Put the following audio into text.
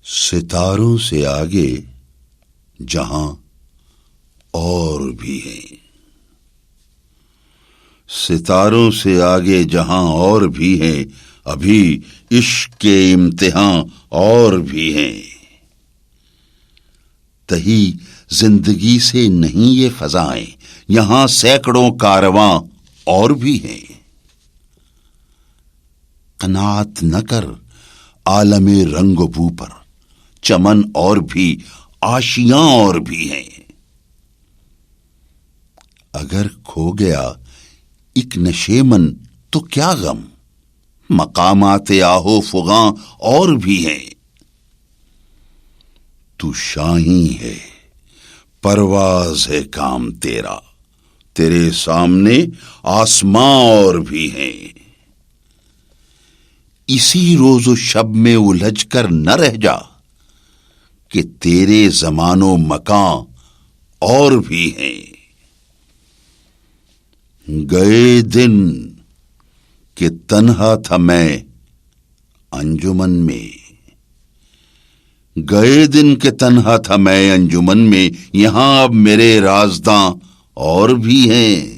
ستاروں سے آگے جہاں اور بھی ہیں، ستاروں سے آگے جہاں اور بھی ہیں، ابھی عشق کے امتحان اور بھی ہیں۔ تہی زندگی سے نہیں یہ فضائیں، یہاں سینکڑوں کارواں اور بھی ہیں۔ قناعت نہ کر عالم رنگ و بو پر، چمن اور بھی آشیاں اور بھی ہیں۔ اگر کھو گیا ایک نشے من تو کیا غم، مقامات آہو فغاں اور بھی ہیں۔ تو شاہین ہے، پرواز ہے کام تیرا، تیرے سامنے آسماں اور بھی ہیں۔ اسی روز و شب میں الجھ کر نہ رہ جا کہ تیرے زمان و مکان اور بھی ہیں۔ گئے دن کہ تنہا تھا میں انجمن میں، گئے دن کہ تنہا تھا میں انجمن میں، یہاں اب میرے رازداں اور بھی ہیں۔